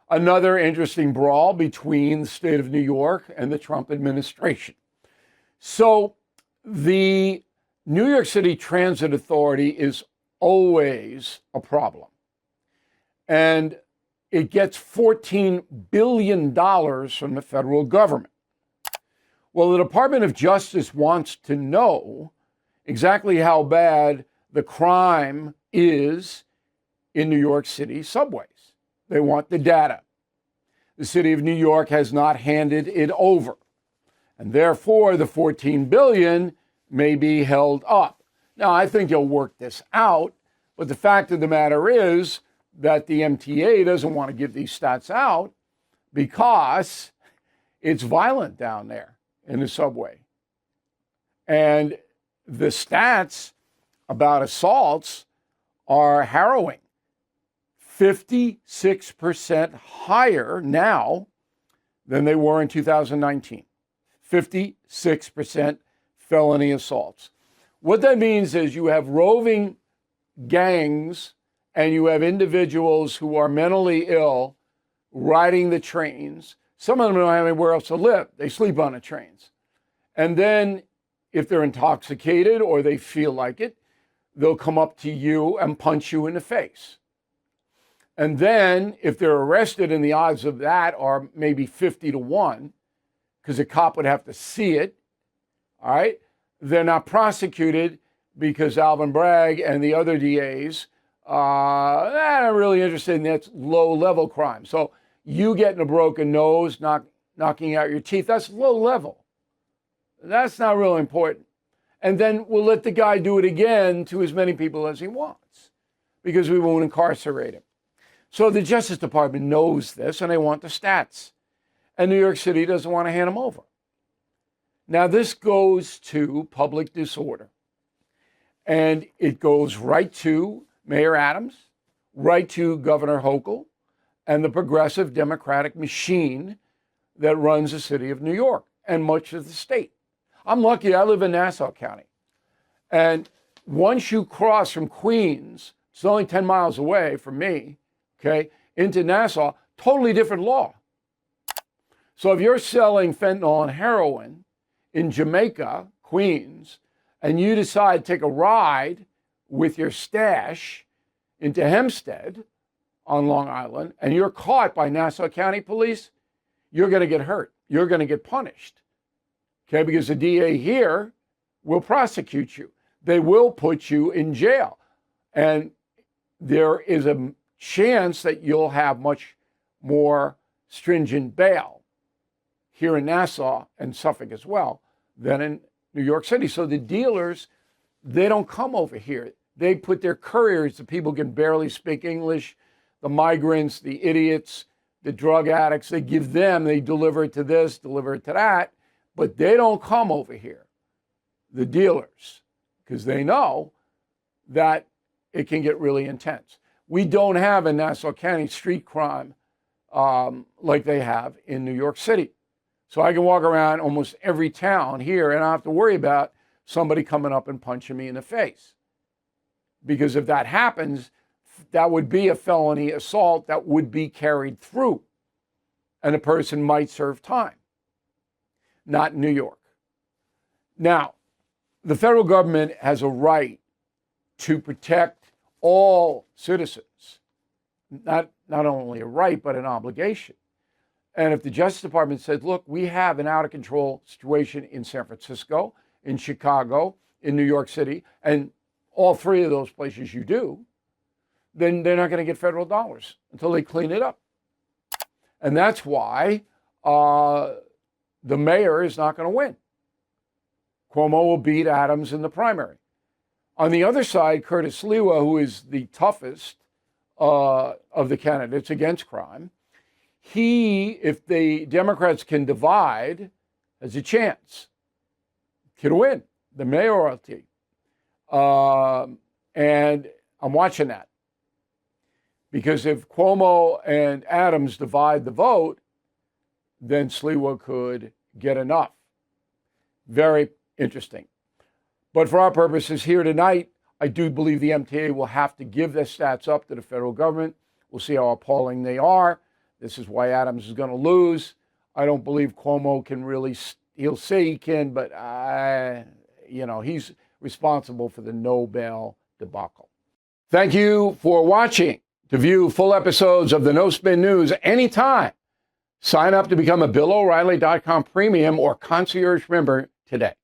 Another interesting brawl between the state of New York and the Trump administration. So the New York City Transit Authority is always a problem. And it gets $14 billion from the federal government. Well, the Department of Justice wants to know exactly how bad the crime is in New York City subways. They want the data. The city of New York has not handed it over. And therefore, the $14 billion may be held up. Now, I think you'll work this out. But the fact of the matter is that the MTA doesn't want to give these stats out because it's violent down there in the subway. And the stats about assaults are harrowing. 56% higher now than they were in 2019. 56% felony assaults. What that means is you have roving gangs and you have individuals who are mentally ill riding the trains. Some of them don't have anywhere else to live. They sleep on the trains. And then if they're intoxicated or they feel like it, they'll come up to you and punch you in the face. And then if they're arrested, and the odds of that are maybe 50-1, because a cop would have to see it, all right, they're not prosecuted because Alvin Bragg and the other DAs are really interested in that low-level crime. So you getting a broken nose, knocking out your teeth, that's low level. That's not really important. And then we'll let the guy do it again to as many people as he wants because we won't incarcerate him. So the Justice Department knows this, and they want the stats. And New York City doesn't want to hand them over. Now, this goes to public disorder. And it goes right to Mayor Adams, right to Governor Hochul, and the progressive Democratic machine that runs the city of New York and much of the state. I'm lucky, I live in Nassau County. And once you cross from Queens, it's only 10 miles away from me, okay, into Nassau, totally different law. So if you're selling fentanyl and heroin in Jamaica, Queens, and you decide to take a ride with your stash into Hempstead on Long Island, and you're caught by Nassau County police, you're going to get hurt. You're going to get punished, okay, because the DA here will prosecute you. They will put you in jail. And there is a chance that you'll have much more stringent bail here in Nassau and Suffolk as well than in New York City. So the dealers, they don't come over here. They put their couriers, the people who can barely speak English, the migrants, the idiots, the drug addicts, they deliver it to this, deliver it to that, but they don't come over here, the dealers, because they know that it can get really intense. We don't have in Nassau County street crime like they have in New York City. So I can walk around almost every town here and I don't have to worry about somebody coming up and punching me in the face. Because if that happens, that would be a felony assault that would be carried through. And a person might serve time. Not in New York. Now, the federal government has a right to protect all citizens. Not only a right, but an obligation. And if the Justice Department said, look, we have an out-of-control situation in San Francisco, in Chicago, in New York City, and all three of those places you do, then they're not going to get federal dollars until they clean it up. And that's why the mayor is not going to win. Cuomo will beat Adams in the primary. On the other side, Curtis Sliwa, who is the toughest of the candidates against crime, if the Democrats can divide, has a chance. Can win the mayoralty. And I'm watching that. Because if Cuomo and Adams divide the vote, then Sliwa could get enough. Very interesting. But for our purposes here tonight, I do believe the MTA will have to give their stats up to the federal government. We'll see how appalling they are. This is why Adams is going to lose. I don't believe Cuomo can really, he'll say he can, but he's responsible for the no bail debacle. Thank you for watching. To view full episodes of the No Spin News anytime, sign up to become a BillO'Reilly.com premium or concierge member today.